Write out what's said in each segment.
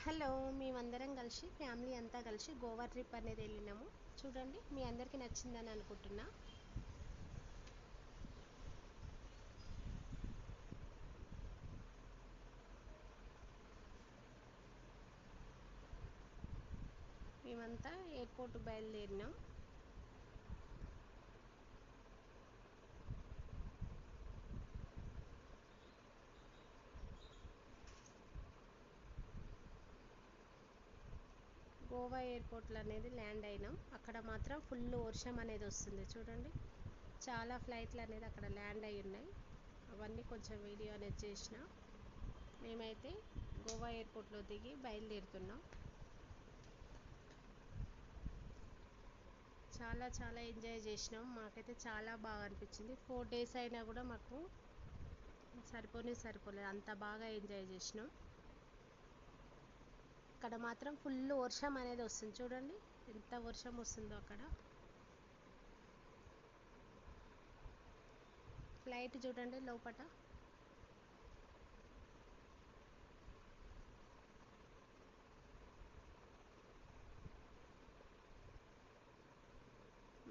Hello, మేమందరం కలిసి family అంతా కలిసి గోవా ట్రిప్ అనేది వెళ్ళినాము. చూడండి, మీ అందరికీ నచ్చిందని అనుకుంటున్నా. మేమంతా ఎయిర్పోర్ట్ బయలుదేరినాం. గోవా ఎయిర్పోర్ట్లో అనేది ల్యాండ్ అయినాం. అక్కడ మాత్రం ఫుల్ వర్షం అనేది వస్తుంది. చూడండి, చాలా ఫ్లైట్లు అనేది అక్కడ ల్యాండ్ అయి ఉన్నాయి. అవన్నీ కొంచెం వీడియో అనేది చేసిన. మేమైతే గోవా ఎయిర్పోర్ట్లో దిగి బయలుదేరుతున్నాం. చాలా చాలా ఎంజాయ్ చేసినాం. మాకైతే చాలా బాగా అనిపించింది. 4 days అయినా కూడా మాకు సరిపోలేదు, అంత బాగా ఎంజాయ్ చేసినాం. అక్కడ మాత్రం ఫుల్ వర్షం అనేది వస్తుంది. చూడండి ఎంత వర్షం వస్తుందో అక్కడ. ఫ్లైట్ చూడండి లోపట.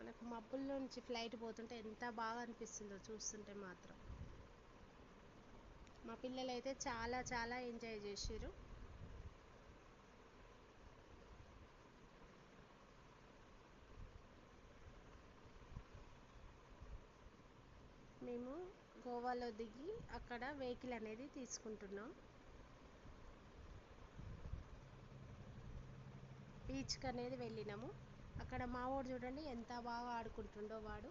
మనకు మబ్బుల్లో నుంచి ఫ్లైట్ పోతుంటే ఎంత బాగా అనిపిస్తుందో చూస్తుంటే మాత్రం. మా పిల్లలు అయితే చాలా చాలా ఎంజాయ్ చేసారు. మేము గోవాలో దిగి అక్కడ వెహికల్ అనేది తీసుకుంటున్నాం. బీచ్కి అనేది వెళ్ళినాము. అక్కడ మావాడు చూడండి ఎంత బాగా ఆడుకుంటుండో వాడు.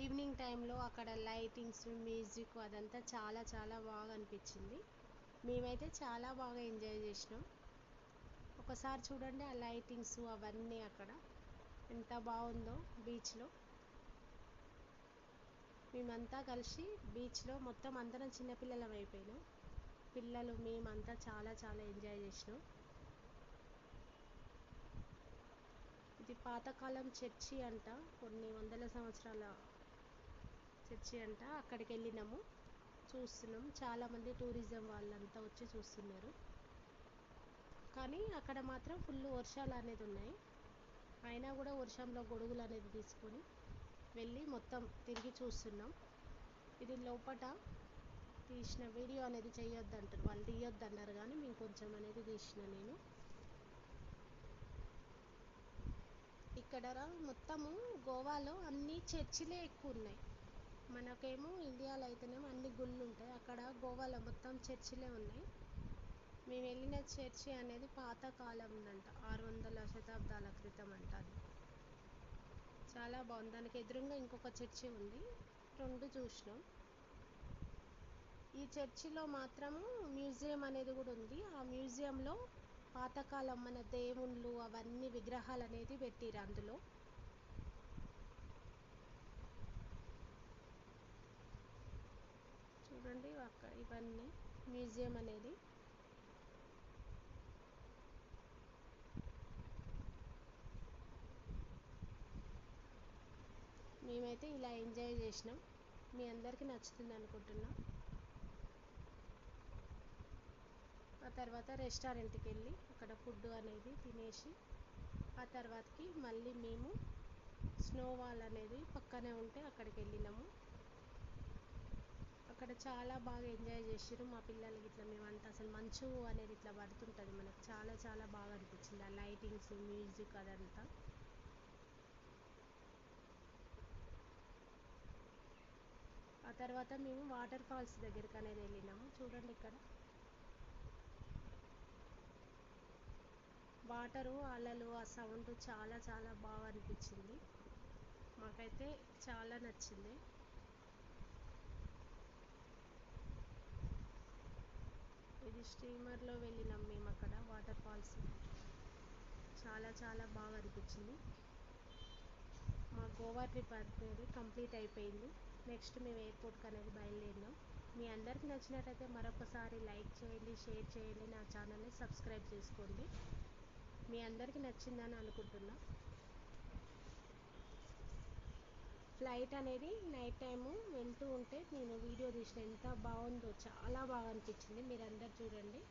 ఈవినింగ్ టైంలో అక్కడ లైటింగ్స్, మ్యూజిక్ అదంతా చాలా చాలా బాగా అనిపించింది. మేమైతే చాలా బాగా ఎంజాయ్ చేసినాం. ఒకసారి చూడండి ఆ లైటింగ్స్ అవన్నీ అక్కడ ఎంత బాగుందో బీచ్లో. మేమంతా కలిసి బీచ్లో మొత్తం అందరం చిన్నపిల్లలం అయిపోయినాం. పిల్లలు మేమంతా చాలా చాలా ఎంజాయ్ చేసినాం. ఇది పాతకాలం చర్చి అంట, కొన్ని వందల సంవత్సరాల చర్చి అంట. అక్కడికి వెళ్ళినాము, చూస్తున్నాం. చాలామంది టూరిజం వాళ్ళంతా వచ్చి చూస్తున్నారు. కానీ అక్కడ మాత్రం ఫుల్ వర్షాలు అనేది ఉన్నాయి. అయినా కూడా వర్షంలో గొడుగులు అనేది తీసుకొని వెళ్ళి మొత్తం తిరిగి చూస్తున్నాం. ఇది లోపట తీసిన వీడియో అనేది చేయొద్దంటారు, వాళ్ళు తీయొద్దన్నారు. కానీ మేము కొంచెం అనేది తీసిన నేను. ఇక్కడ మొత్తము గోవాలో అన్ని చర్చిలే ఎక్కువ ఉన్నాయి. మనకేమో ఇండియాలో అయితేనేమో అన్ని గుళ్ళు ఉంటాయి. అక్కడ గోవాలో మొత్తం చర్చిలే ఉన్నాయి. మేము వెళ్ళిన చర్చి అనేది పాతకాలందంట, 600 శతాబ్దాల క్రితం అంట. అది చాలా బాగుంది. దానికి ఎదురుగా ఇంకొక చర్చి ఉంది, 2 చూసినాం. ఈ చర్చిలో మాత్రము మ్యూజియం అనేది కూడా ఉంది. ఆ మ్యూజియంలో పాతకాలం మన దేవుళ్ళు అవన్నీ విగ్రహాలు అనేది పెట్టిరు అందులో. చూడండి ఇవన్నీ మ్యూజియం అనేది. మేమైతే ఇలా ఎంజాయ్ చేసినాం. మీ అందరికీ నచ్చుతుంది అనుకుంటున్నా. ఆ తర్వాత రెస్టారెంట్కి వెళ్ళి అక్కడ ఫుడ్ అనేది తినేసి, ఆ తర్వాతకి మళ్ళీ మేము స్నో వాల్ అనేది పక్కనే ఉంటే అక్కడికి వెళ్ళినాము. అక్కడ చాలా బాగా ఎంజాయ్ చేసారు మా పిల్లలకి. ఇట్లా మేమంతా అసలు మంచు అనేది ఇట్లా పడుతుంటుంది మనకు, చాలా చాలా బాగా అనిపించింది. ఆ లైటింగ్స్, మ్యూజిక్ అదంతా. ఆ తర్వాత మేము వాటర్ ఫాల్స్ దగ్గరికి అనేది వెళ్ళినాము. చూడండి ఇక్కడ వాటరు, అలలు, ఆ సౌండ్ చాలా చాలా బాగా అనిపించింది. మాకైతే చాలా నచ్చింది. ఇది స్టీమర్లో వెళ్ళినాం మేము. అక్కడ వాటర్ ఫాల్స్ చాలా చాలా బాగా అనిపించింది. మా గోవా ట్రిప్ అనేది కంప్లీట్ అయిపోయింది. నెక్స్ట్ మేము ఎయిర్పోర్ట్కి అనేది బయలుదేరినాం. మీ అందరికీ నచ్చినట్టయితే మరొకసారి లైక్ చేయండి, షేర్ చేయండి, నా ఛానల్ని సబ్స్క్రైబ్ చేసుకోండి. మీ అందరికీ నచ్చిందని అనుకుంటున్నా. ఫ్లైట్ అనేది నైట్ టైము వెళ్తూ ఉంటే నేను వీడియో తీసిన, ఎంత బాగుందో, చాలా బాగా అనిపించింది. మీరు అందరు చూడండి.